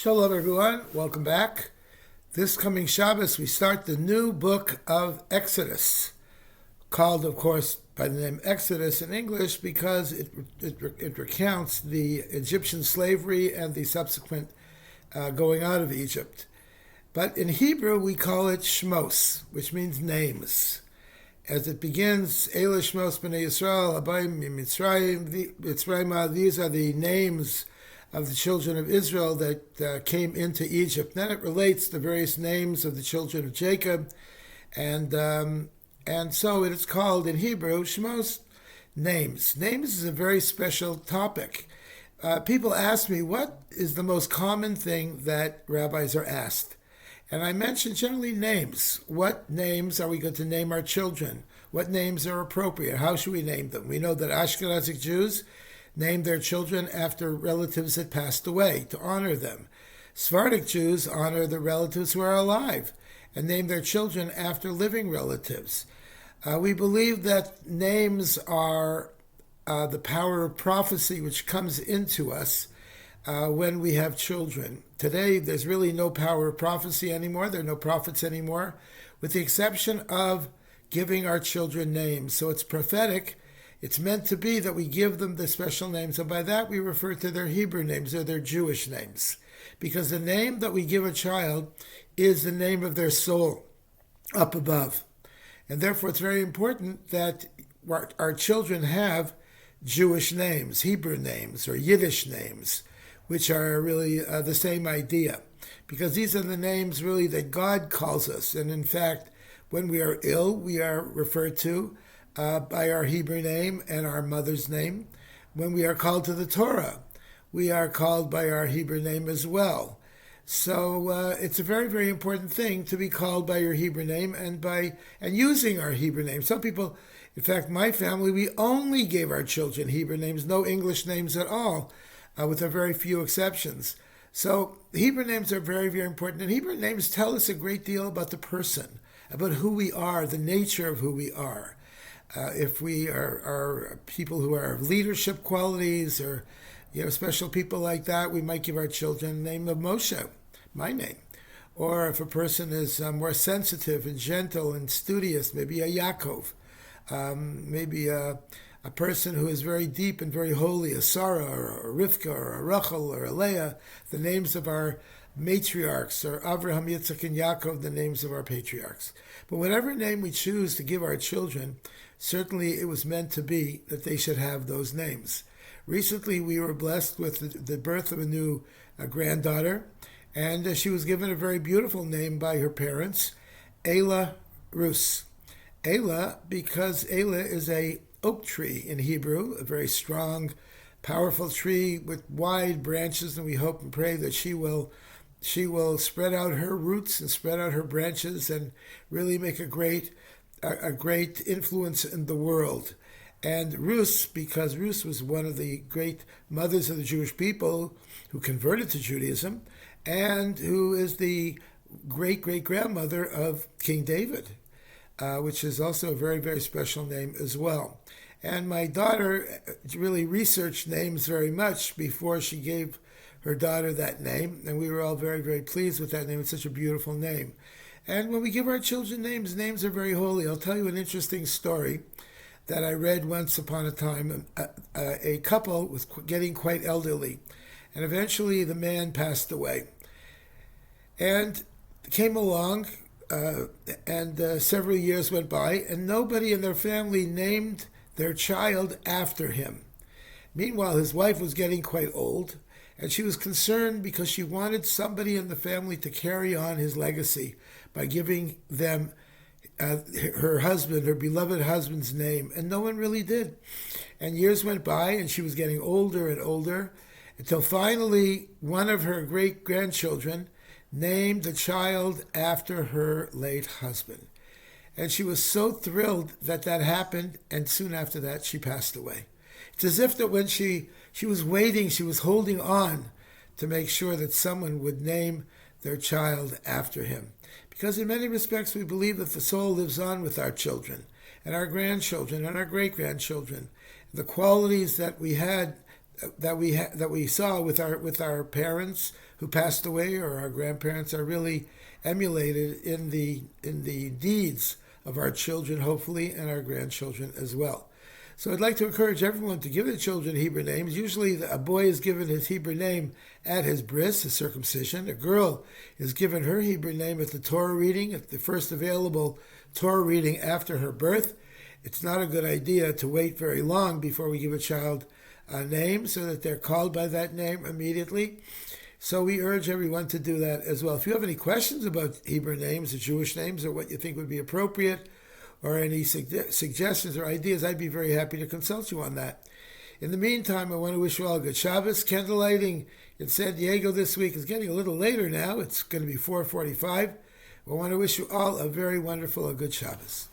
Shalom everyone, welcome back. This coming Shabbos we start the new book of Exodus, called of course by the name Exodus in English because it recounts the Egyptian slavery and the subsequent going out of Egypt. But in Hebrew we call it Shmos, which means names. As it begins, Eila Shmos B'nai Yisrael, Abayim Mitzrayim, these are the names of the children of Israel that came into Egypt. Then it relates the various names of the children of Jacob, and so it is called in Hebrew Shmos, names. Names is a very special topic. People ask me, what is the most common thing that rabbis are asked? And I mention generally names. What names are we going to name our children? What names are appropriate? How should we name them? We know that Ashkenazic Jews name their children after relatives that passed away to honor them. Sephardic Jews honor the relatives who are alive and name their children after living relatives. We believe that names are the power of prophecy which comes into us when we have children. Today, there's really no power of prophecy anymore. There are no prophets anymore, with the exception of giving our children names. So it's prophetic. It's meant to be that we give them the special names, and by that we refer to their Hebrew names or their Jewish names, because the name that we give a child is the name of their soul up above. And therefore it's very important that our children have Jewish names, Hebrew names, or Yiddish names, which are really the same idea, because these are the names really that God calls us. And in fact, when we are ill, we are referred to by our Hebrew name and our mother's name. When we are called to the Torah, we are called by our Hebrew name as well. So it's a very, very important thing to be called by your Hebrew name and using our Hebrew name. Some people, in fact, my family, we only gave our children Hebrew names, no English names at all, with a very few exceptions. So Hebrew names are very, very important. And Hebrew names tell us a great deal about the person, about who we are, the nature of who we are. If we are people who are leadership qualities or special people like that, we might give our children the name of Moshe, my name. Or if a person is more sensitive and gentle and studious, maybe a Yaakov. Maybe a person who is very deep and very holy, a Sarah or a Rivka or a Rachel or a Leah, the names of our matriarchs, or Avraham, Yitzchak, and Yaakov, the names of our patriarchs. But whatever name we choose to give our children, certainly it was meant to be that they should have those names. Recently, we were blessed with the birth of a new granddaughter, and she was given a very beautiful name by her parents, Eila Rus. Eila, because Eila is a oak tree in Hebrew, a very strong, powerful tree with wide branches, and we hope and pray that she will spread out her roots and spread out her branches and really make a great influence in the world. And Rus, because Rus was one of the great mothers of the Jewish people who converted to Judaism, and who is the great-great-grandmother of King David, which is also a very, very special name as well. And my daughter really researched names very much before she gave her daughter that name, and we were all very, very pleased with that name. It's such a beautiful name. And when we give our children names, names are very holy. I'll tell you an interesting story that I read once upon a time. A couple was getting quite elderly, and eventually the man passed away. And came along, and several years went by, and nobody in their family named their child after him. Meanwhile, his wife was getting quite old, and she was concerned because she wanted somebody in the family to carry on his legacy by giving them her husband, her beloved husband's name, and no one really did. And years went by, and she was getting older and older, until finally one of her great-grandchildren named the child after her late husband. And she was so thrilled that happened, and soon after that she passed away. It's as if that when she was waiting, she was holding on to make sure that someone would name their child after him. Because in many respects we believe that the soul lives on with our children and our grandchildren and our great-grandchildren. The qualities that we had that we saw with our parents who passed away, or our grandparents, are really emulated in the deeds of our children, hopefully, and our grandchildren as well. So I'd like to encourage everyone to give their children Hebrew names. Usually a boy is given his Hebrew name at his bris, his circumcision. A girl is given her Hebrew name at the Torah reading, at the first available Torah reading after her birth. It's not a good idea to wait very long before we give a child a name so that they're called by that name immediately. So we urge everyone to do that as well. If you have any questions about Hebrew names or Jewish names, or what you think would be appropriate, or any suggestions or ideas, I'd be very happy to consult you on that. In the meantime, I want to wish you all a good Shabbos. Candle lighting in San Diego this week is getting a little later now. It's going to be 4:45. I want to wish you all a very wonderful, a good Shabbos.